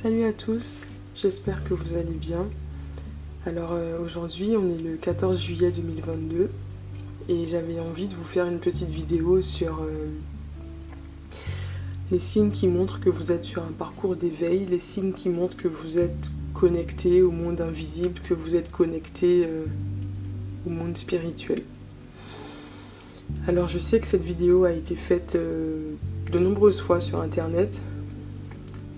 Salut à tous, j'espère que vous allez bien. Alors aujourd'hui on est le 14 juillet 2022 et j'avais envie de vous faire une petite vidéo sur les signes qui montrent que vous êtes sur un parcours d'éveil, les signes qui montrent que vous êtes connecté au monde invisible, que vous êtes connecté au monde spirituel. Alors je sais que cette vidéo a été faite de nombreuses fois sur internet.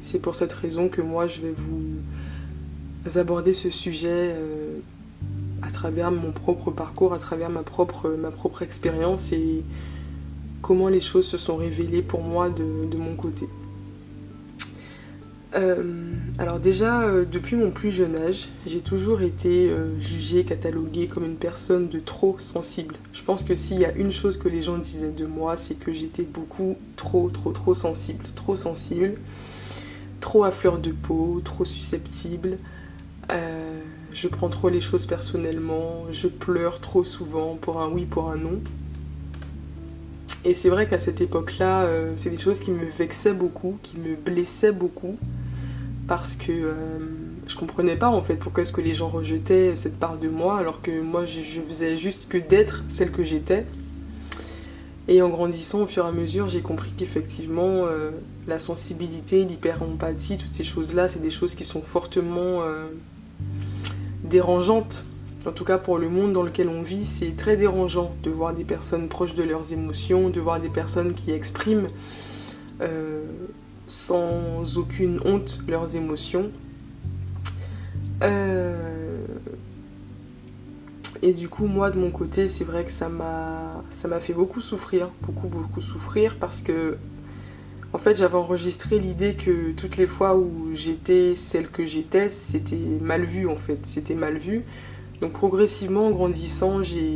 C'est pour cette raison que moi je vais vous aborder ce sujet à travers mon propre parcours, à travers ma propre expérience et comment les choses se sont révélées pour moi de mon côté. Alors déjà, depuis mon plus jeune âge, j'ai toujours été jugée, cataloguée comme une personne de trop sensible. Je pense que s'il y a une chose que les gens disaient de moi, c'est que j'étais beaucoup trop sensible. Trop sensible, trop à fleur de peau, trop susceptible. Je prends trop les choses personnellement, je pleure trop souvent pour un oui, pour un non. Et c'est vrai qu'à cette époque-là, c'est des choses qui me vexaient beaucoup, qui me blessaient beaucoup, parce que je comprenais pas en fait pourquoi est-ce que les gens rejetaient cette part de moi, alors que moi je faisais juste que d'être celle que j'étais. Et en grandissant au fur et à mesure, j'ai compris qu'effectivement, la sensibilité, l'hyper-empathie, toutes ces choses-là, c'est des choses qui sont fortement dérangeantes. En tout cas, pour le monde dans lequel on vit, c'est très dérangeant de voir des personnes proches de leurs émotions, de voir des personnes qui expriment sans aucune honte leurs émotions. Et du coup, moi, de mon côté, c'est vrai que ça m'a fait beaucoup souffrir, beaucoup souffrir, parce que, en fait, j'avais enregistré l'idée que toutes les fois où j'étais celle que j'étais, c'était mal vu, en fait, c'était mal vu. Donc progressivement, en grandissant, j'ai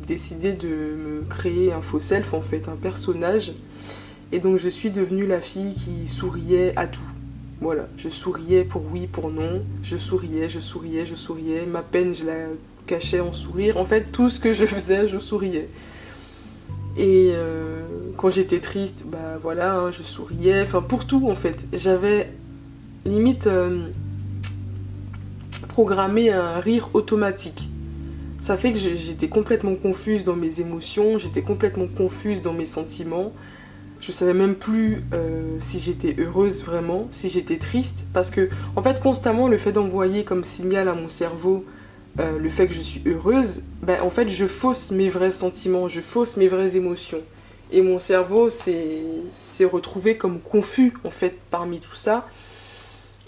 décidé de me créer un faux self, en fait, un personnage. Et donc je suis devenue la fille qui souriait à tout. Voilà, je souriais pour oui, pour non. Je souriais. Ma peine, je la cachais en sourire. En fait, tout ce que je faisais, je souriais. Et quand j'étais triste, bah voilà, hein, je souriais. Enfin, pour tout, en fait. J'avais limite programmé un rire automatique. Ça fait que j'étais complètement confuse dans mes émotions, j'étais complètement confuse dans mes sentiments. Je savais même plus si j'étais heureuse vraiment, si j'étais triste, parce que en fait constamment le fait d'envoyer comme signal à mon cerveau le fait que je suis heureuse, ben en fait je fausse mes vrais sentiments, je fausse mes vraies émotions. Et mon cerveau s'est retrouvé comme confus en fait parmi tout ça.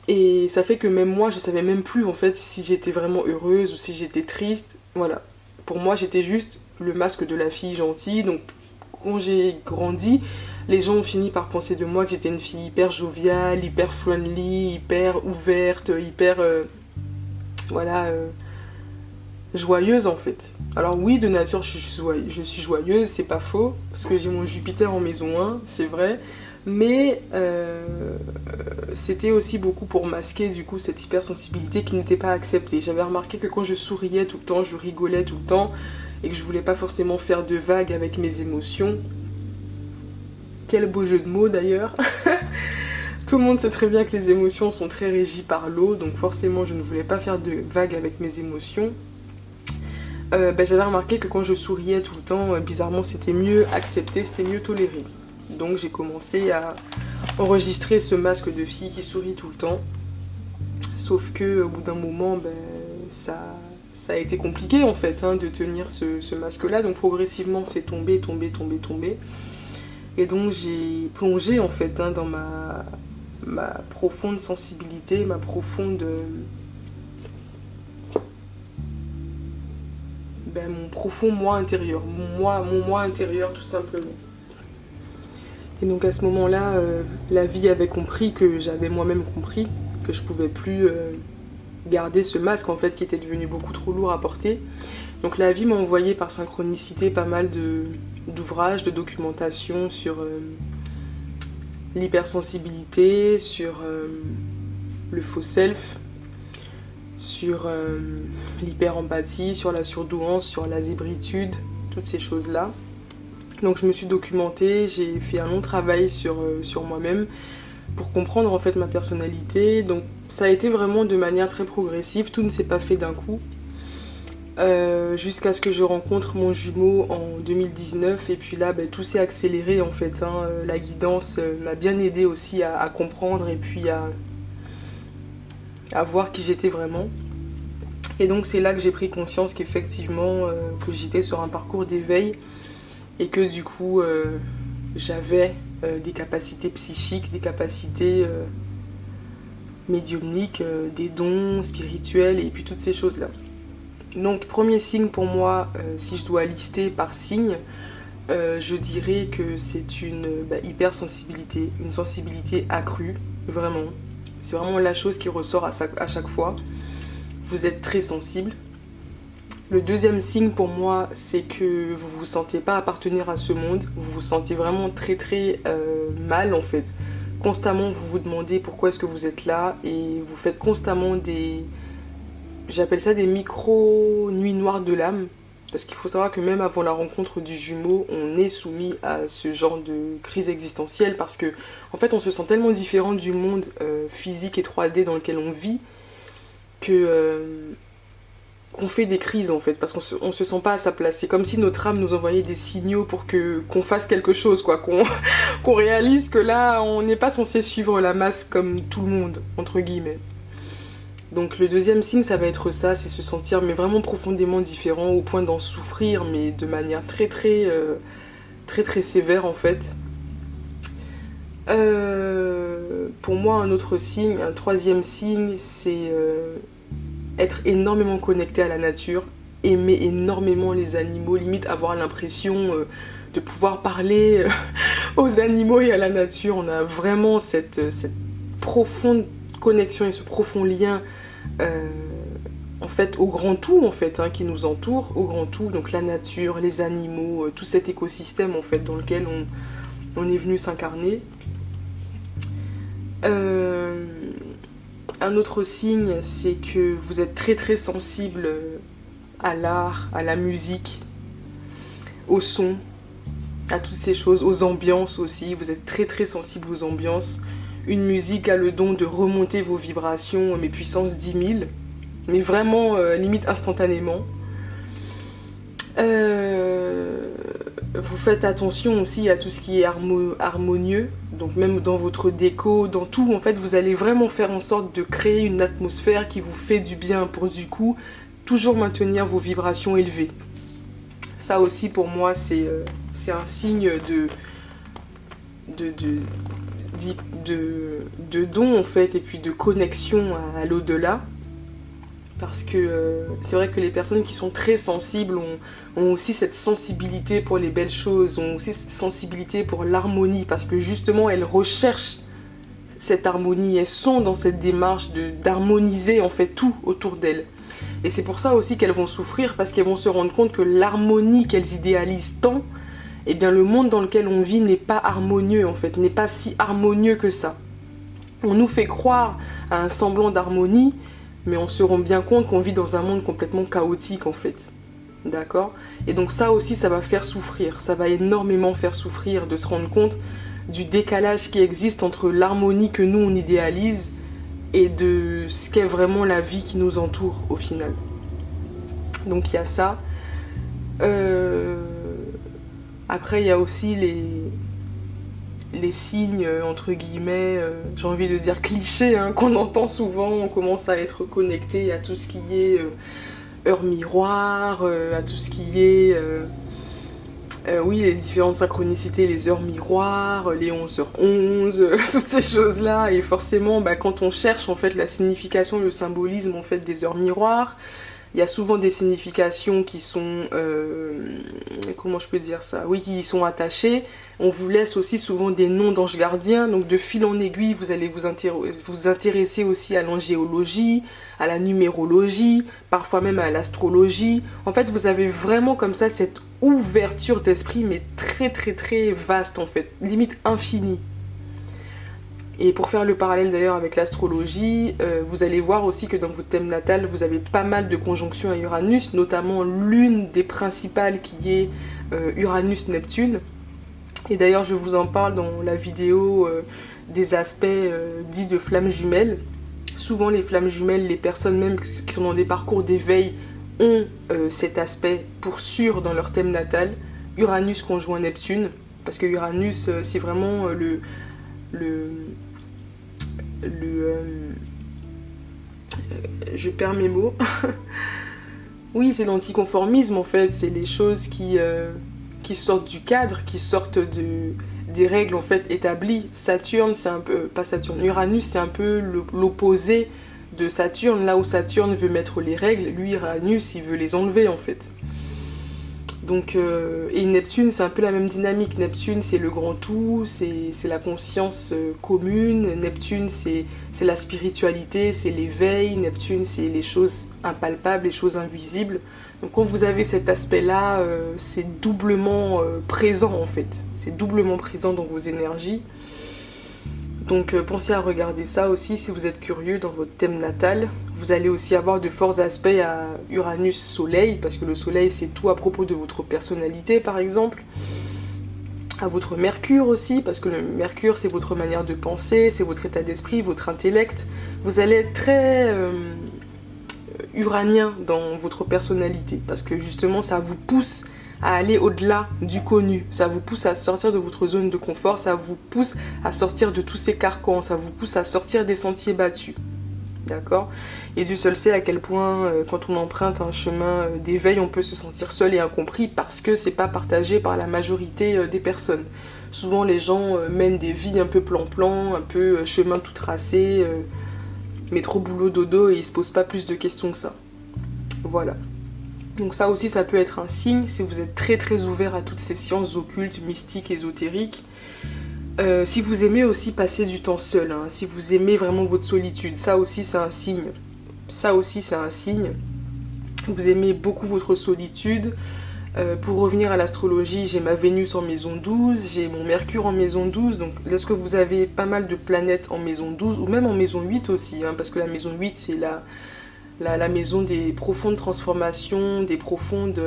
Et ça fait que même moi je savais même plus en fait si j'étais vraiment heureuse ou si j'étais triste. Voilà. Pour moi j'étais juste le masque de la fille gentille, donc quand j'ai grandi, les gens ont fini par penser de moi que j'étais une fille hyper joviale, hyper friendly, hyper ouverte, hyper joyeuse en fait. Alors oui, de nature je suis joyeuse, c'est pas faux, parce que j'ai mon Jupiter en maison 1, c'est vrai, mais c'était aussi beaucoup pour masquer du coup cette hypersensibilité qui n'était pas acceptée. J'avais remarqué que quand je souriais tout le temps, je rigolais tout le temps, et que je voulais pas forcément faire de vagues avec mes émotions. Quel beau jeu de mots d'ailleurs. Tout le monde sait très bien que les émotions sont très régies par l'eau, donc forcément je ne voulais pas faire de vagues avec mes émotions. J'avais remarqué que quand je souriais tout le temps, bizarrement c'était mieux accepté, c'était mieux toléré. Donc j'ai commencé à enregistrer ce masque de fille qui sourit tout le temps. Sauf que au bout d'un moment, ça a été compliqué en fait de tenir ce masque-là. Donc progressivement c'est tombé. Et donc j'ai plongé en fait dans ma profonde sensibilité, ma profonde... mon profond moi intérieur, mon moi intérieur tout simplement. Et donc à ce moment-là, la vie avait compris que j'avais moi-même compris que je pouvais plus garder ce masque en fait qui était devenu beaucoup trop lourd à porter. Donc la vie m'a envoyé par synchronicité pas mal d'ouvrages, de documentation sur l'hypersensibilité, sur le faux self, sur l'hyper-empathie, sur la surdouance, sur la zébritude, toutes ces choses-là. Donc je me suis documentée, j'ai fait un long travail sur moi-même. pour comprendre en fait ma personnalité. Donc ça a été vraiment de manière très progressive, tout ne s'est pas fait d'un coup. Jusqu'à ce que je rencontre mon jumeau en 2019 et puis là tout s'est accéléré en fait, hein. La guidance m'a bien aidé aussi à comprendre et puis à voir qui j'étais vraiment. Et donc c'est là que j'ai pris conscience qu'effectivement que j'étais sur un parcours d'éveil et que du coup j'avais des capacités psychiques, des capacités médiumniques, des dons spirituels et puis toutes ces choses là. Donc premier signe pour moi, si je dois lister par signe, je dirais que c'est une hypersensibilité, une sensibilité accrue, vraiment. C'est vraiment la chose qui ressort à chaque fois. Vous êtes très sensible. Le deuxième signe pour moi, c'est que vous vous sentez pas appartenir à ce monde, vous vous sentez vraiment très très mal en fait. Constamment vous vous demandez pourquoi est-ce que vous êtes là et vous faites constamment j'appelle ça des micro-nuits noires de l'âme. Parce qu'il faut savoir que même avant la rencontre du jumeau, on est soumis à ce genre de crise existentielle. Parce que, en fait, on se sent tellement différent du monde physique et 3D dans lequel on vit qu'on fait des crises, en fait. Parce qu'on se sent pas à sa place. C'est comme si notre âme nous envoyait des signaux pour qu'on fasse quelque chose, quoi. Qu'on réalise que là, on n'est pas censé suivre la masse comme tout le monde, entre guillemets. Donc le deuxième signe, ça va être ça, c'est se sentir mais vraiment profondément différent au point d'en souffrir, mais de manière très très sévère en fait. Pour moi, un autre signe, un troisième signe, c'est être énormément connecté à la nature, aimer énormément les animaux, limite avoir l'impression de pouvoir parler aux animaux et à la nature. On a vraiment cette profonde connexion et ce profond lien en fait au grand tout en fait, hein, qui nous entoure, au grand tout, donc la nature, les animaux, tout cet écosystème en fait dans lequel on est venu s'incarner. Un autre signe, c'est que vous êtes très très sensible à l'art, à la musique, au son, à toutes ces choses, aux ambiances aussi. Vous êtes très très sensible aux ambiances. Une musique a le don de remonter vos vibrations, mais puissance 10 000, mais vraiment limite instantanément. Vous faites attention aussi à tout ce qui est harmonieux, donc même dans votre déco, dans tout, en fait, vous allez vraiment faire en sorte de créer une atmosphère qui vous fait du bien pour du coup toujours maintenir vos vibrations élevées. Ça aussi pour moi c'est un signe de don en fait et puis de connexion à l'au-delà. Parce que c'est vrai que les personnes qui sont très sensibles ont aussi cette sensibilité pour les belles choses, ont aussi cette sensibilité pour l'harmonie, parce que justement elles recherchent cette harmonie, elles sont dans cette démarche d'harmoniser en fait tout autour d'elles. Et c'est pour ça aussi qu'elles vont souffrir, parce qu'elles vont se rendre compte que l'harmonie qu'elles idéalisent tant, eh bien le monde dans lequel on vit n'est pas harmonieux en fait, n'est pas si harmonieux que ça. On nous fait croire à un semblant d'harmonie, mais on se rend bien compte qu'on vit dans un monde complètement chaotique en fait. D'accord ? Et donc ça aussi, ça va faire souffrir, ça va énormément faire souffrir de se rendre compte du décalage qui existe entre l'harmonie que nous on idéalise et de ce qu'est vraiment la vie qui nous entoure au final. Donc il y a ça. Après il y a aussi les signes, entre guillemets, j'ai envie de dire clichés, hein, qu'on entend souvent. On commence à être connecté à tout ce qui est heure miroir, à tout ce qui est oui, les différentes synchronicités, les heures miroirs, les 11h11, toutes ces choses-là. Et forcément, quand on cherche en fait la signification, le symbolisme en fait des heures miroirs, il y a souvent des significations qui sont, comment je peux dire ça ? Oui, qui y sont attachées. On vous laisse aussi souvent des noms d'anges gardiens. Donc de fil en aiguille, vous allez vous intéresser aussi à l'angéologie, à la numérologie, parfois même à l'astrologie. En fait, vous avez vraiment comme ça cette ouverture d'esprit, mais très très très vaste en fait, limite infinie. Et pour faire le parallèle d'ailleurs avec l'astrologie, vous allez voir aussi que dans votre thème natal, vous avez pas mal de conjonctions à Uranus, notamment l'une des principales qui est Uranus-Neptune. Et d'ailleurs, je vous en parle dans la vidéo des aspects dits de flammes jumelles. Souvent les flammes jumelles, les personnes même qui sont dans des parcours d'éveil ont cet aspect pour sûr dans leur thème natal. Uranus conjoint Neptune, parce que Uranus c'est vraiment je perds mes mots. Oui, c'est l'anticonformisme en fait, c'est les choses qui sortent du cadre, qui sortent des règles en fait établies. Saturne, c'est un peu, pas Saturne, Uranus c'est un peu l'opposé de Saturne, là où Saturne veut mettre les règles, lui Uranus il veut les enlever en fait. Donc, et Neptune c'est un peu la même dynamique. Neptune c'est le grand tout, c'est la conscience commune. Neptune c'est la spiritualité, c'est l'éveil. Neptune c'est les choses impalpables, les choses invisibles. Donc quand vous avez cet aspect là, c'est doublement présent en fait. C'est doublement présent dans vos énergies. Donc pensez à regarder ça aussi si vous êtes curieux dans votre thème natal. Vous allez aussi avoir de forts aspects à Uranus-Soleil, parce que le Soleil c'est tout à propos de votre personnalité par exemple. À votre Mercure aussi, parce que le Mercure c'est votre manière de penser, c'est votre état d'esprit, votre intellect. Vous allez être très uranien dans votre personnalité, parce que justement ça vous pousse à aller au-delà du connu, ça vous pousse à sortir de votre zone de confort, ça vous pousse à sortir de tous ces carcans, ça vous pousse à sortir des sentiers battus, d'accord? Et Dieu seul sait à quel point quand on emprunte un chemin d'éveil, on peut se sentir seul et incompris parce que c'est pas partagé par la majorité des personnes. Souvent les gens mènent des vies un peu plan-plan, un peu chemin tout tracé, métro boulot dodo, et ils se posent pas plus de questions que ça. Voilà. Donc ça aussi, ça peut être un signe, si vous êtes très très ouvert à toutes ces sciences occultes, mystiques, ésotériques. Si vous aimez aussi passer du temps seul, hein, si vous aimez vraiment votre solitude, ça aussi c'est un signe. Ça aussi c'est un signe. Vous aimez beaucoup votre solitude. Pour revenir à l'astrologie, j'ai ma Vénus en maison 12, j'ai mon Mercure en maison 12. Donc lorsque vous avez pas mal de planètes en maison 12, ou même en maison 8 aussi, hein, parce que la maison 8 c'est la maison des profondes transformations, des profondes...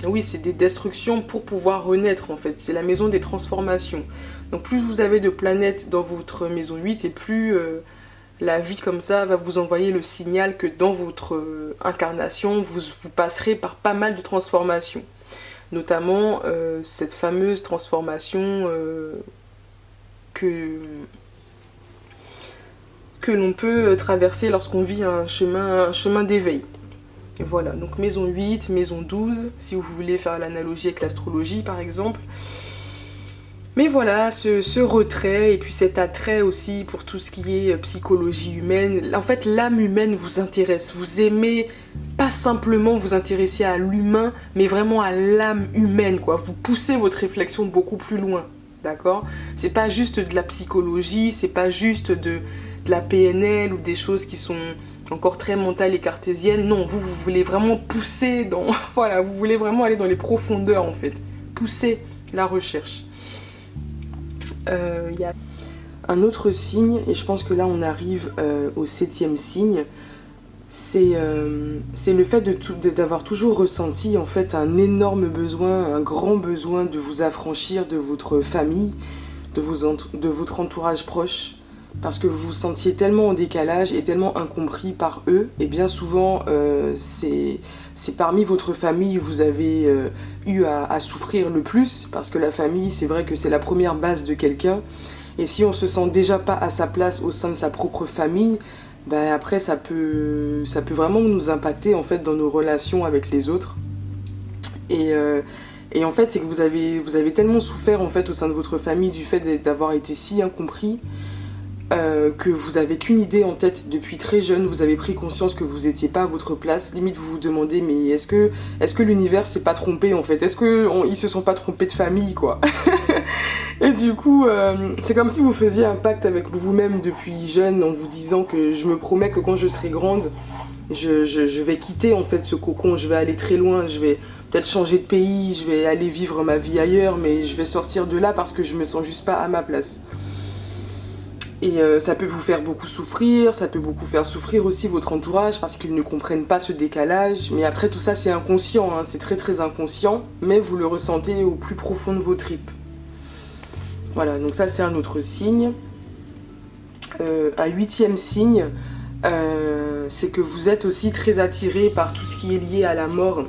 oui, c'est des destructions pour pouvoir renaître en fait. C'est la maison des transformations. Donc plus vous avez de planètes dans votre maison 8 et plus la vie comme ça va vous envoyer le signal que dans votre incarnation, vous passerez par pas mal de transformations. Notamment cette fameuse transformation que l'on peut traverser lorsqu'on vit un chemin d'éveil. Et voilà, donc maison 8, maison 12, si vous voulez faire l'analogie avec l'astrologie par exemple. Mais voilà, ce retrait et puis cet attrait aussi pour tout ce qui est psychologie humaine. En fait, l'âme humaine vous intéresse. Vous aimez pas simplement vous intéresser à l'humain, mais vraiment à l'âme humaine, quoi. Vous poussez votre réflexion beaucoup plus loin, d'accord? C'est pas juste de la psychologie, c'est pas juste de la PNL ou des choses qui sont encore très mentales et cartésiennes. Non, vous voulez vraiment pousser dans... Voilà, vous voulez vraiment aller dans les profondeurs, en fait. Pousser la recherche. Il y a un autre signe, et je pense que là on arrive au 7e signe, c'est le fait d'avoir toujours ressenti en fait un énorme besoin, un grand besoin de vous affranchir de votre famille, de votre entourage proche, parce que vous vous sentiez tellement en décalage et tellement incompris par eux, et bien souvent c'est parmi votre famille où vous avez eu à souffrir le plus, parce que la famille, c'est vrai que c'est la première base de quelqu'un, et si on se sent déjà pas à sa place au sein de sa propre famille, ben après ça peut vraiment nous impacter en fait dans nos relations avec les autres. Et en fait c'est que vous avez tellement souffert en fait au sein de votre famille du fait d'avoir été si incompris, que vous avez qu'une idée en tête depuis très jeune, vous avez pris conscience que vous étiez pas à votre place, limite vous vous demandez mais est-ce que l'univers s'est pas trompé en fait, est-ce qu'ils se sont pas trompés de famille quoi. Et du coup c'est comme si vous faisiez un pacte avec vous-même depuis jeune en vous disant que je me promets que quand je serai grande je vais quitter en fait ce cocon, je vais aller très loin, je vais peut-être changer de pays, je vais aller vivre ma vie ailleurs, mais je vais sortir de là parce que je me sens juste pas à ma place. Et ça peut vous faire beaucoup souffrir, ça peut beaucoup faire souffrir aussi votre entourage parce qu'ils ne comprennent pas ce décalage. Mais après tout ça c'est inconscient, hein, c'est très très inconscient, mais vous le ressentez au plus profond de vos tripes. Voilà, donc ça c'est un autre signe. Un huitième signe, c'est que vous êtes aussi très attiré par tout ce qui est lié à la mort.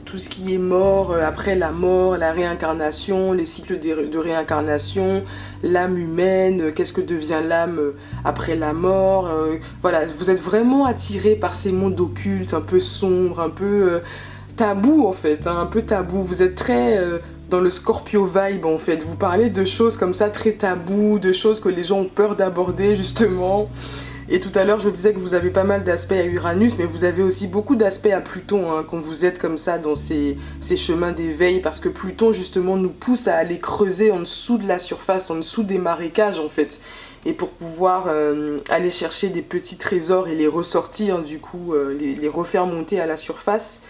Tout ce qui est mort, après la mort, la réincarnation, les cycles de réincarnation, l'âme humaine, qu'est-ce que devient l'âme après la mort. Voilà, vous êtes vraiment attiré par ces mondes occultes, un peu sombres, un peu tabous en fait, hein, un peu tabous. Vous êtes très dans le Scorpio vibe en fait. Vous parlez de choses comme ça, très tabous, de choses que les gens ont peur d'aborder justement. Et tout à l'heure, je disais que vous avez pas mal d'aspects à Uranus, mais vous avez aussi beaucoup d'aspects à Pluton, hein, quand vous êtes comme ça dans ces chemins d'éveil, parce que Pluton, justement, nous pousse à aller creuser en dessous de la surface, en dessous des marécages, en fait. Et pour pouvoir aller chercher des petits trésors et les ressortir, du coup, les refaire monter à la surface.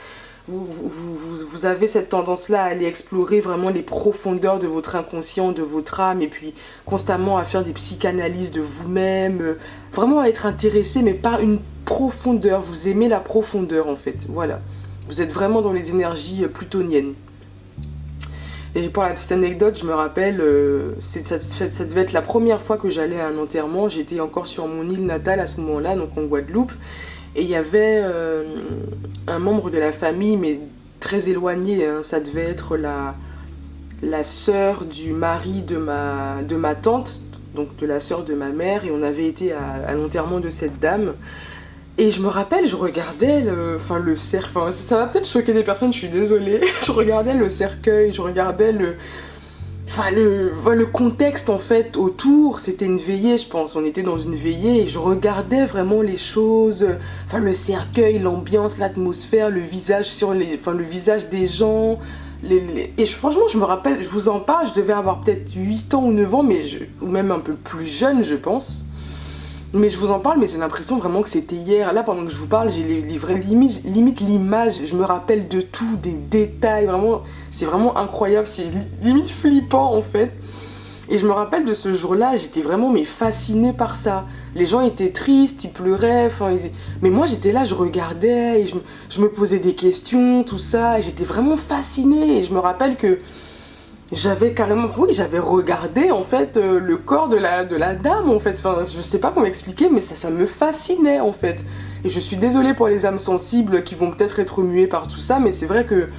Vous avez cette tendance-là à aller explorer vraiment les profondeurs de votre inconscient, de votre âme, et puis constamment à faire des psychanalyses de vous-même, vraiment à être intéressé, mais par une profondeur. Vous aimez la profondeur, en fait. Voilà. Vous êtes vraiment dans les énergies plutoniennes. Et pour la petite anecdote, je me rappelle, ça devait être la première fois que j'allais à un enterrement. J'étais encore sur mon île natale à ce moment-là, donc en Guadeloupe. Et il y avait un membre de la famille, mais très éloigné, hein, ça devait être la sœur du mari de ma tante, donc de la sœur de ma mère, et on avait été à l'enterrement de cette dame. Et je me rappelle, je regardais le cercueil, ça va peut-être choquer des personnes, je suis désolée, je regardais le cercueil, je regardais le contexte en fait autour. C'était une veillée, je pense, on était dans une veillée et je regardais vraiment les choses, le cercueil, l'ambiance, l'atmosphère, le visage le visage des gens, et franchement je me rappelle, je vous en parle, je devais avoir peut-être 8 ans ou 9 ans, ou même un peu plus jeune je pense. Mais je vous en parle, mais j'ai l'impression vraiment que c'était hier. Là, pendant que je vous parle, j'ai limite l'image. Je me rappelle de tout, des détails. Vraiment, c'est vraiment incroyable. C'est limite flippant, en fait. Et je me rappelle de ce jour-là, j'étais vraiment fascinée par ça. Les gens étaient tristes, ils pleuraient. Mais moi, j'étais là, je regardais, et je me posais des questions, tout ça. Et j'étais vraiment fascinée. Et je me rappelle que j'avais regardé en fait le corps de la dame en fait. Je sais pas comment expliquer, mais ça me fascinait en fait. Et je suis désolée pour les âmes sensibles qui vont peut-être être muées par tout ça, mais c'est vrai que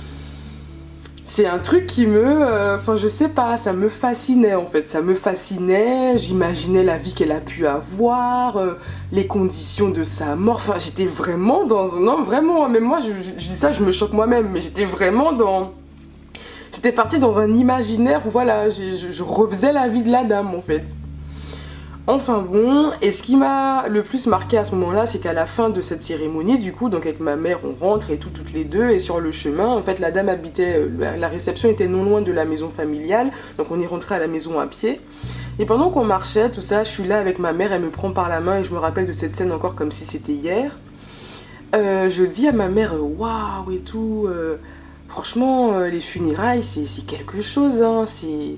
c'est un truc qui je sais pas, ça me fascinait en fait. Ça me fascinait, j'imaginais la vie qu'elle a pu avoir, les conditions de sa mort. J'étais vraiment non, vraiment, même moi, je dis ça, je me choque moi-même, mais j'étais partie dans un imaginaire où voilà, je refaisais la vie de la dame en fait. Enfin bon, et ce qui m'a le plus marqué à ce moment-là, c'est qu'à la fin de cette cérémonie, du coup, donc avec ma mère, on rentre et tout, toutes les deux, et sur le chemin, en fait, la dame habitait, la réception était non loin de la maison familiale, donc on est rentré à la maison à pied. Et pendant qu'on marchait, tout ça, je suis là avec ma mère, elle me prend par la main, et je me rappelle de cette scène encore comme si c'était hier. Je dis à ma mère, waouh et tout... franchement, les funérailles, c'est quelque chose, hein, c'est...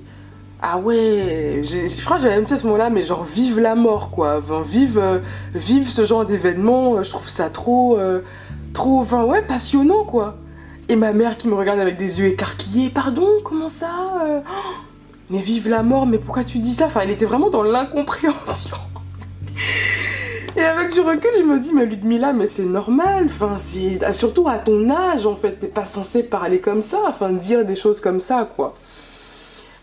Ah ouais, je crois que j'avais même dit à ce moment-là, mais genre, vive la mort, quoi. Vive ce genre d'événement, je trouve ça trop, passionnant, quoi. Et ma mère qui me regarde avec des yeux écarquillés, pardon, comment ça mais vive la mort, mais pourquoi tu dis ça? Elle était vraiment dans l'incompréhension. Et avec du recul, je me dis, mais Ludmilla, mais c'est normal, c'est surtout à ton âge, en fait, t'es pas censé parler comme ça, dire des choses comme ça, quoi.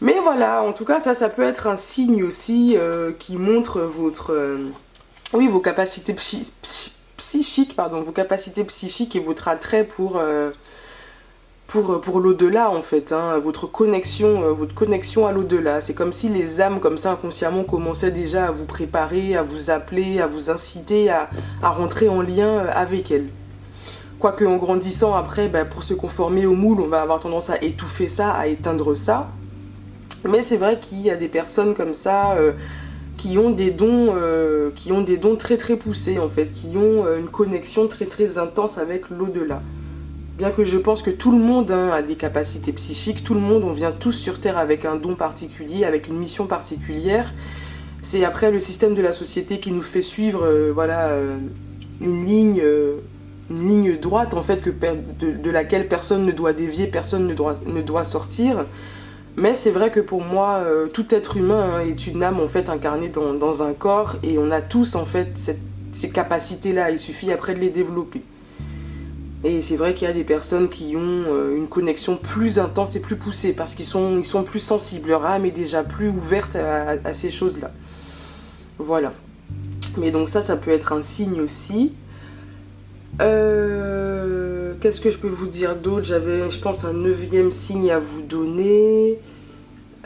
Mais voilà, en tout cas, ça peut être un signe aussi qui montre vos capacités psychiques, vos capacités psychiques et votre attrait pour l'au-delà en fait, hein, votre connexion à l'au-delà. C'est comme si les âmes comme ça inconsciemment commençaient déjà à vous préparer, à vous appeler, à vous inciter à rentrer en lien avec elles. Quoique en grandissant après, pour se conformer au moule, on va avoir tendance à étouffer ça, à éteindre ça. Mais c'est vrai qu'il y a des personnes comme ça qui ont des dons très très poussés en fait, qui ont une connexion très très intense avec l'au-delà. Bien que je pense que tout le monde a des capacités psychiques, tout le monde, on vient tous sur Terre avec un don particulier, avec une mission particulière. C'est après le système de la société qui nous fait suivre une ligne droite en fait de laquelle personne ne doit dévier, personne ne doit sortir. Mais c'est vrai que pour moi, tout être humain est une âme en fait incarnée dans un corps et on a tous en fait ces capacités-là, il suffit après de les développer. Et c'est vrai qu'il y a des personnes qui ont une connexion plus intense et plus poussée parce ils sont plus sensibles, leur âme est déjà plus ouverte à ces choses-là. Voilà. Mais donc ça peut être un signe aussi. Qu'est-ce que je peux vous dire d'autre? J'avais, je pense, un 9e signe à vous donner.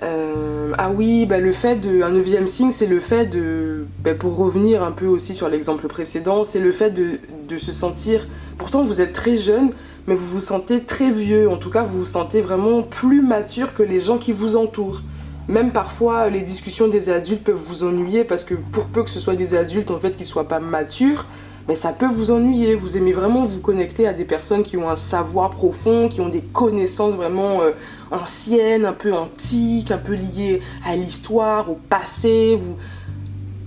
Ah oui, bah un 9e signe, c'est le fait de, pour revenir un peu aussi sur l'exemple précédent, c'est le fait de se sentir, pourtant vous êtes très jeune, mais vous vous sentez très vieux, en tout cas vous vous sentez vraiment plus mature que les gens qui vous entourent. Même parfois, les discussions des adultes peuvent vous ennuyer parce que pour peu que ce soit des adultes en fait qui soient pas matures, mais ça peut vous ennuyer. Vous aimez vraiment vous connecter à des personnes qui ont un savoir profond, qui ont des connaissances vraiment anciennes, un peu antiques, un peu liées à l'histoire, au passé.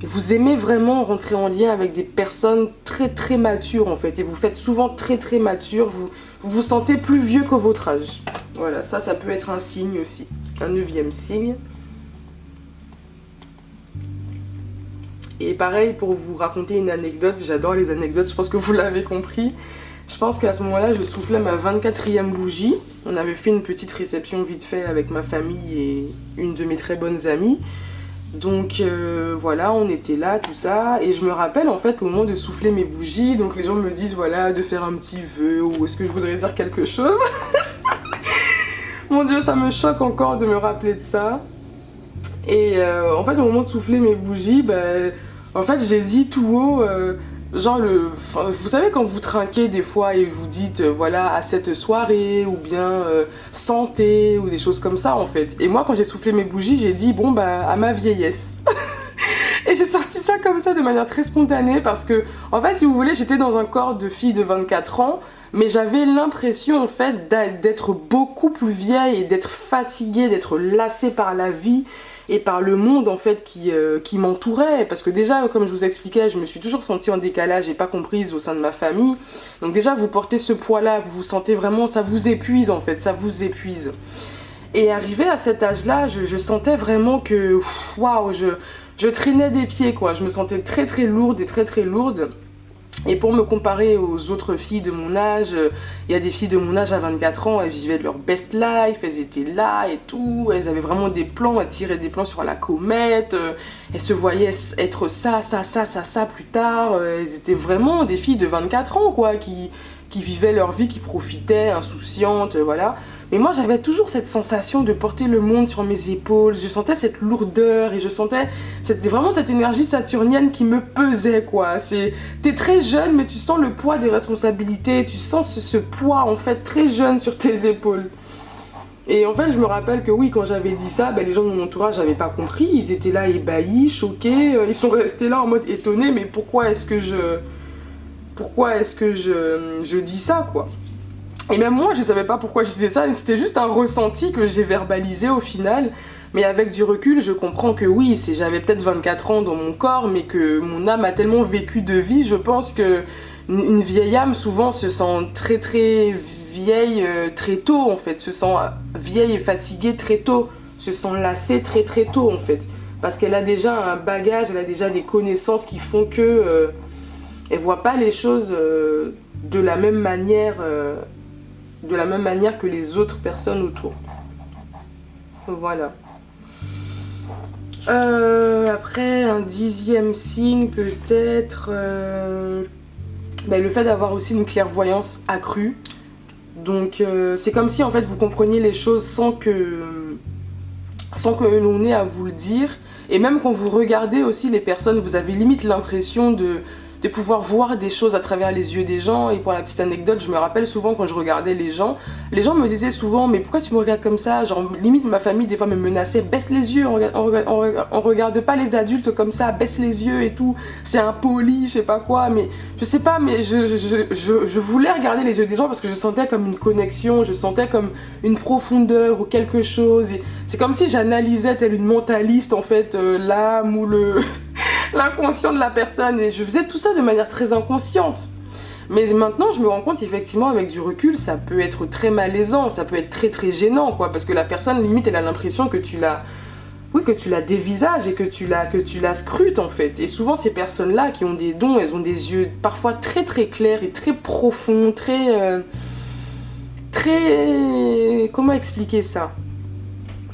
Vous aimez vraiment rentrer en lien avec des personnes très très matures en fait. Et vous faites souvent très très mature. Vous vous sentez plus vieux que votre âge. Voilà, ça peut être un signe aussi. Un 9e signe. Et pareil, pour vous raconter une anecdote, j'adore les anecdotes, je pense que vous l'avez compris. Je pense qu'à ce moment-là, je soufflais ma 24e bougie. On avait fait une petite réception vite fait avec ma famille et une de mes très bonnes amies. Donc voilà, on était là, tout ça. Et je me rappelle en fait au moment de souffler mes bougies, donc les gens me disent voilà, de faire un petit vœu ou est-ce que je voudrais dire quelque chose. Mon Dieu, ça me choque encore de me rappeler de ça. Et en fait, au moment de souffler mes bougies, en fait, j'ai dit tout haut, vous savez quand vous trinquez des fois et vous dites, voilà, à cette soirée, ou bien santé, ou des choses comme ça, en fait. Et moi, quand j'ai soufflé mes bougies, j'ai dit, bon, à ma vieillesse. Et j'ai sorti ça comme ça de manière très spontanée parce que, en fait, si vous voulez, j'étais dans un corps de fille de 24 ans, mais j'avais l'impression, en fait, d'être beaucoup plus vieille et d'être fatiguée, d'être lassée par la vie et par le monde en fait qui m'entourait, parce que déjà comme je vous expliquais, je me suis toujours sentie en décalage et pas comprise au sein de ma famille. Donc déjà vous portez ce poids là, vous vous sentez vraiment, ça vous épuise en fait, ça vous épuise. Et arrivé à cet âge là, je sentais vraiment que waouh, je traînais des pieds quoi, je me sentais très très lourde et très très lourde. Et pour me comparer aux autres filles de mon âge, il y a des filles de mon âge à 24 ans, elles vivaient de leur best life, elles étaient là et tout, elles avaient vraiment des plans, elles tiraient des plans sur la comète, elles se voyaient être ça plus tard, elles étaient vraiment des filles de 24 ans quoi, qui vivaient leur vie, qui profitaient, insouciantes, voilà. Mais moi j'avais toujours cette sensation de porter le monde sur mes épaules, je sentais cette lourdeur et je sentais vraiment cette énergie saturnienne qui me pesait quoi. T'es très jeune mais tu sens le poids des responsabilités, tu sens ce poids en fait très jeune sur tes épaules. Et en fait je me rappelle que oui, quand j'avais dit ça, les gens de mon entourage n'avaient pas compris, ils étaient là ébahis, choqués, ils sont restés là en mode étonnés, mais pourquoi est-ce que je dis ça quoi. Et même moi, je savais pas pourquoi je disais ça, c'était juste un ressenti que j'ai verbalisé au final. Mais avec du recul, je comprends que oui, j'avais peut-être 24 ans dans mon corps, mais que mon âme a tellement vécu de vie, je pense que une vieille âme souvent se sent très très vieille très tôt en fait, se sent vieille et fatiguée très tôt, se sent lassée très très tôt en fait. Parce qu'elle a déjà un bagage, elle a déjà des connaissances qui font que elle voit pas les choses de la même manière que les autres personnes autour. Voilà. Après, un 10e signe peut-être le fait d'avoir aussi une clairvoyance accrue. Donc c'est comme si en fait vous compreniez les choses sans que l'on ait à vous le dire. Et même quand vous regardez aussi les personnes, vous avez limite l'impression de pouvoir voir des choses à travers les yeux des gens. Et pour la petite anecdote, je me rappelle souvent quand je regardais les gens me disaient souvent mais pourquoi tu me regardes comme ça, genre limite ma famille des fois me menaçait, baisse les yeux, on regarde pas les adultes comme ça, baisse les yeux et tout, c'est impoli, je sais pas quoi. Mais je sais pas, mais je voulais regarder les yeux des gens parce que je sentais comme une connexion, je sentais comme une profondeur ou quelque chose. Et c'est comme si j'analysais telle une mentaliste en fait l'âme ou l'inconscient de la personne, et je faisais tout ça de manière très inconsciente. Mais maintenant, je me rends compte qu'effectivement, avec du recul, ça peut être très malaisant, ça peut être très très gênant, quoi, parce que la personne, limite, elle a l'impression que tu l'as... Oui, que tu la dévisages et que tu la scrutes, en fait. Et souvent, ces personnes-là qui ont des dons, elles ont des yeux parfois très très clairs et très profonds, très... Comment expliquer ça?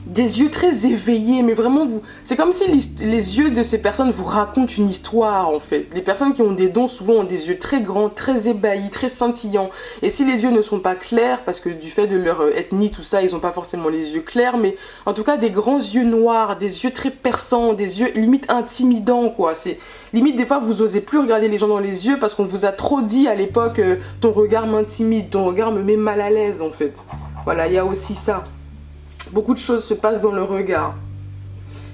Des yeux très éveillés, mais vraiment, c'est comme si les yeux de ces personnes vous racontent une histoire, en fait. Les personnes qui ont des dons, souvent, ont des yeux très grands, très ébahis, très scintillants. Et si les yeux ne sont pas clairs, parce que du fait de leur ethnie, tout ça, ils n'ont pas forcément les yeux clairs, mais en tout cas, des grands yeux noirs, des yeux très perçants, des yeux limite intimidants, quoi. C'est limite, des fois, vous osez plus regarder les gens dans les yeux parce qu'on vous a trop dit à l'époque, ton regard m'intimide, ton regard me met mal à l'aise, en fait. Voilà, il y a aussi ça. Beaucoup de choses se passent dans le regard.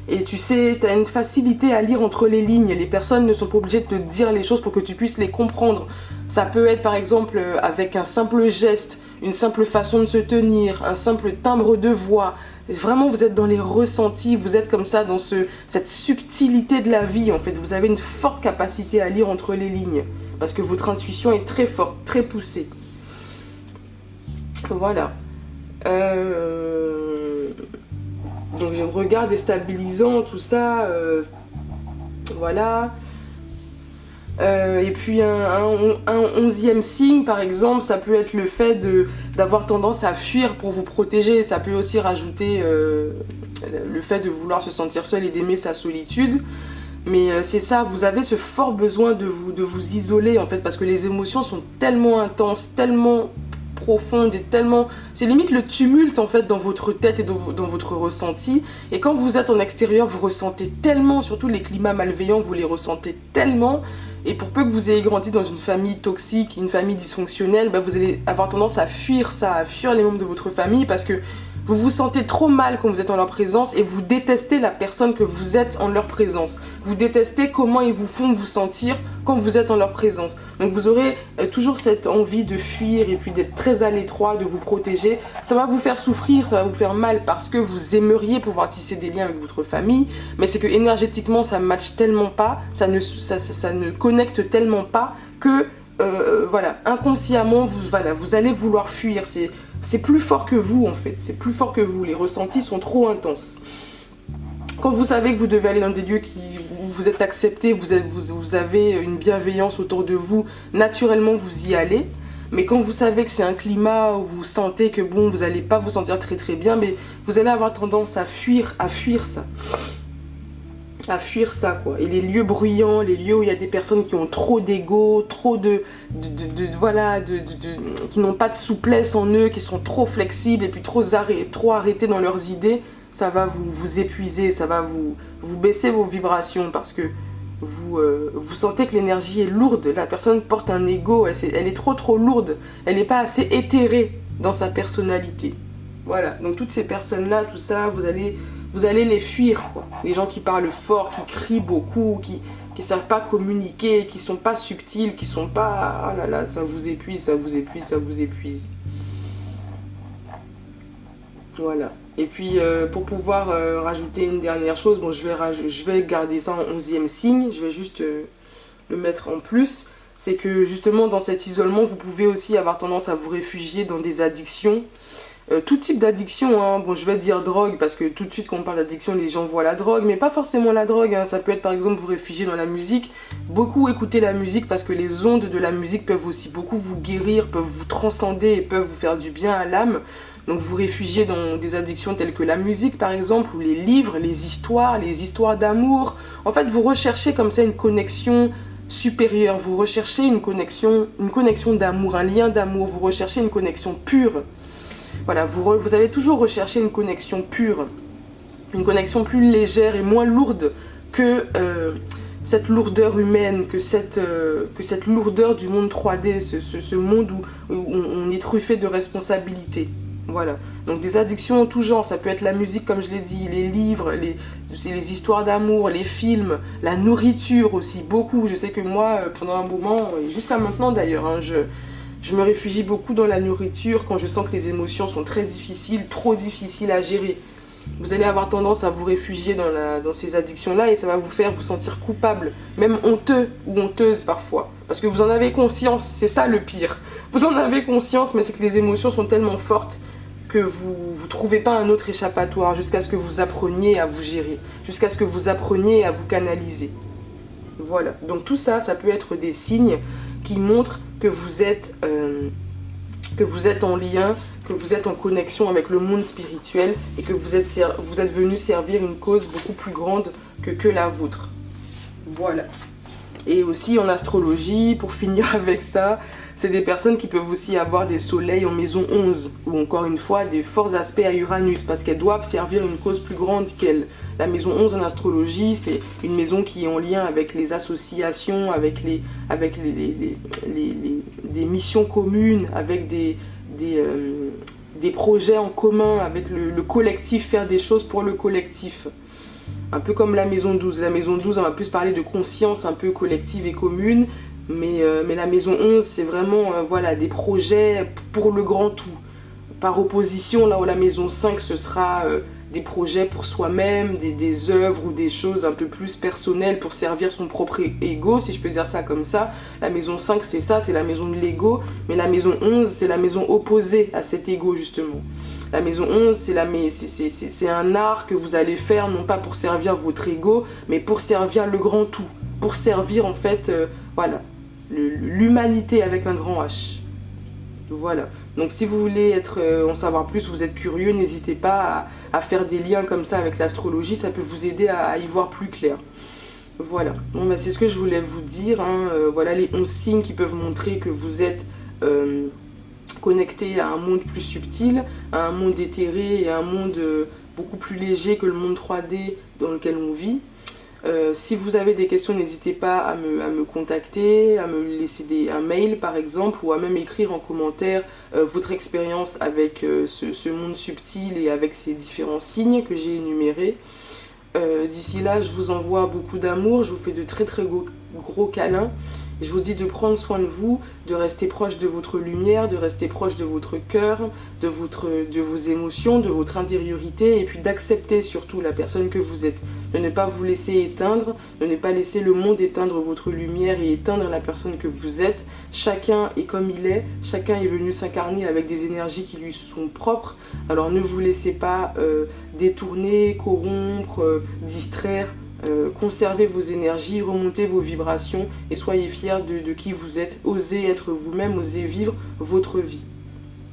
Et tu sais, tu as une facilité à lire entre les lignes. Les personnes ne sont pas obligées de te dire les choses pour que tu puisses les comprendre. Ça peut être par exemple avec un simple geste, une simple façon de se tenir, un simple timbre de voix. Vraiment, vous êtes dans les ressentis, vous êtes comme ça dans cette subtilité de la vie en fait. Vous avez une forte capacité à lire entre les lignes. Parce que votre intuition est très forte, très poussée. Voilà. Donc j'ai un regard déstabilisant, tout ça, voilà. Et puis un 11e signe, par exemple, ça peut être le fait d'avoir tendance à fuir pour vous protéger. Ça peut aussi rajouter le fait de vouloir se sentir seul et d'aimer sa solitude. Mais c'est ça, vous avez ce fort besoin de vous isoler, en fait, parce que les émotions sont tellement intenses, tellement profonde et tellement... C'est limite le tumulte en fait dans votre tête et dans votre ressenti. Et quand vous êtes en extérieur, vous ressentez tellement, surtout les climats malveillants, vous les ressentez tellement. Et pour peu que vous ayez grandi dans une famille toxique, une famille dysfonctionnelle, bah vous allez avoir tendance à fuir ça, à fuir les membres de votre famille parce que vous vous sentez trop mal quand vous êtes en leur présence et vous détestez la personne que vous êtes en leur présence. Vous détestez comment ils vous font vous sentir quand vous êtes en leur présence. Donc vous aurez toujours cette envie de fuir et puis d'être très à l'étroit, de vous protéger. Ça va vous faire souffrir, ça va vous faire mal parce que vous aimeriez pouvoir tisser des liens avec votre famille, mais c'est que énergétiquement ça ne matche tellement pas, ça ne connecte tellement pas que voilà, inconsciemment vous allez vouloir fuir. C'est plus fort que vous en fait, c'est plus fort que vous, les ressentis sont trop intenses. Quand vous savez que vous devez aller dans des lieux où vous êtes accepté, vous avez une bienveillance autour de vous, naturellement vous y allez. Mais quand vous savez que c'est un climat où vous sentez que bon, vous n'allez pas vous sentir très très bien, mais vous allez avoir tendance à fuir ça. À fuir ça quoi. Et les lieux bruyants, les lieux où il y a des personnes qui ont trop d'ego, trop qui n'ont pas de souplesse en eux, qui sont trop flexibles et puis trop arrêtés dans leurs idées, ça va vous épuiser, ça va vous baisser vos vibrations parce que vous sentez que l'énergie est lourde. La personne porte un ego, elle est trop lourde, elle n'est pas assez éthérée dans sa personnalité. Voilà, donc toutes ces personnes-là, tout ça, vous allez les fuir, quoi. Les gens qui parlent fort, qui crient beaucoup, qui savent pas communiquer, qui sont pas subtils, qui sont pas... Oh là là, ça vous épuise, ça vous épuise, ça vous épuise. Voilà. Et puis, pour pouvoir rajouter une dernière chose, bon, je vais garder ça en 11e signe, je vais juste le mettre en plus. C'est que justement, dans cet isolement, vous pouvez aussi avoir tendance à vous réfugier dans des addictions. Tout type d'addiction, hein. Bon, je vais dire drogue parce que tout de suite quand on parle d'addiction les gens voient la drogue, mais pas forcément la drogue, hein. Ça peut être par exemple vous réfugier dans la musique, beaucoup écouter la musique parce que les ondes de la musique peuvent aussi beaucoup vous guérir, peuvent vous transcender et peuvent vous faire du bien à l'âme. Donc vous réfugiez dans des addictions telles que la musique par exemple, ou les livres, les histoires d'amour. En fait vous recherchez comme ça une connexion supérieure, vous recherchez une connexion d'amour, un lien d'amour, vous recherchez une connexion pure. Voilà, vous avez toujours recherché une connexion pure, une connexion plus légère et moins lourde que cette lourdeur humaine, que cette lourdeur du monde 3D, ce monde où on est truffé de responsabilités. Voilà, donc des addictions en tout genre, ça peut être la musique comme je l'ai dit, les livres, les histoires d'amour, les films, la nourriture aussi, beaucoup. Je sais que moi, pendant un moment, et jusqu'à maintenant d'ailleurs, hein, je me réfugie beaucoup dans la nourriture quand je sens que les émotions sont très difficiles, trop difficiles à gérer. Vous allez avoir tendance à vous réfugier dans ces addictions-là et ça va vous faire vous sentir coupable, même honteux ou honteuse parfois. Parce que vous en avez conscience, c'est ça le pire. Vous en avez conscience, mais c'est que les émotions sont tellement fortes que vous ne trouvez pas un autre échappatoire jusqu'à ce que vous appreniez à vous gérer, jusqu'à ce que vous appreniez à vous canaliser. Voilà, donc tout ça, ça peut être des signes qui montrent que vous êtes en lien, que vous êtes en connexion avec le monde spirituel et que vous êtes venu servir une cause beaucoup plus grande que la vôtre. Voilà. Et aussi en astrologie, pour finir avec ça, c'est des personnes qui peuvent aussi avoir des soleils en maison 11 ou encore une fois des forts aspects à Uranus parce qu'elles doivent servir une cause plus grande qu'elles. La maison 11 en astrologie, c'est une maison qui est en lien avec les associations, avec des missions communes, avec des projets en commun, avec le collectif, faire des choses pour le collectif. Un peu comme la maison 12. La maison 12, on va plus parler de conscience un peu collective et commune. Mais la maison 11, c'est vraiment voilà, des projets pour le grand tout. Par opposition, là où la maison 5, ce sera des projets pour soi-même, des œuvres ou des choses un peu plus personnelles pour servir son propre ego, si je peux dire ça comme ça. La maison 5, c'est ça, c'est la maison de l'ego. Mais la maison 11, c'est la maison opposée à cet ego, justement. La maison 11, c'est un art que vous allez faire, non pas pour servir votre ego, mais pour servir le grand tout. Pour servir, en fait, voilà, l'humanité avec un grand H. Voilà. Donc si vous voulez en savoir plus, vous êtes curieux, n'hésitez pas à faire des liens comme ça avec l'astrologie, ça peut vous aider à y voir plus clair. Voilà. Bon, bah, c'est ce que je voulais vous dire. Hein. Voilà les 11 signes qui peuvent montrer que vous êtes connecté à un monde plus subtil, à un monde éthéré et à un monde beaucoup plus léger que le monde 3D dans lequel on vit. Si vous avez des questions, n'hésitez pas à me contacter, à me laisser un mail par exemple, ou à même écrire en commentaire votre expérience avec ce monde subtil et avec ces différents signes que j'ai énumérés. D'ici là, je vous envoie beaucoup d'amour, je vous fais de très très gros câlins. Je vous dis de prendre soin de vous, de rester proche de votre lumière, de rester proche de votre cœur, de vos émotions, de votre intériorité, et puis d'accepter surtout la personne que vous êtes. De ne pas vous laisser éteindre, de ne pas laisser le monde éteindre votre lumière et éteindre la personne que vous êtes. Chacun est comme il est, chacun est venu s'incarner avec des énergies qui lui sont propres. Alors ne vous laissez pas détourner, corrompre, distraire. Conservez vos énergies, remontez vos vibrations et soyez fiers de qui vous êtes. Osez être vous-même, osez vivre votre vie.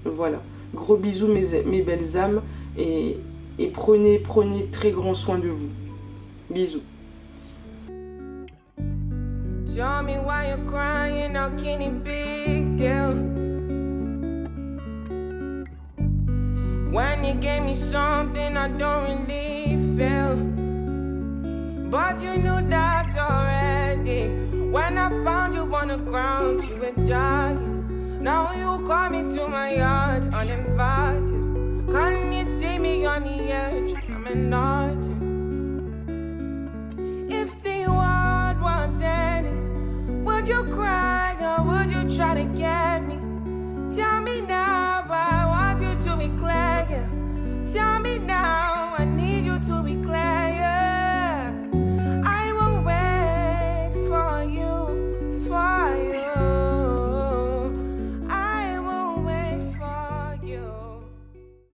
Voilà. Gros bisous mes belles âmes et prenez très grand soin de vous. Bisous. Tell me why you're crying, how can it be big deal? When you gave me something I don't really feel. But you knew that already. When I found you on the ground, you were dying. Now you call me to my yard, uninvited. Can't you see me on the edge? I'm nothing. If the world was ending, would you cry or would you try to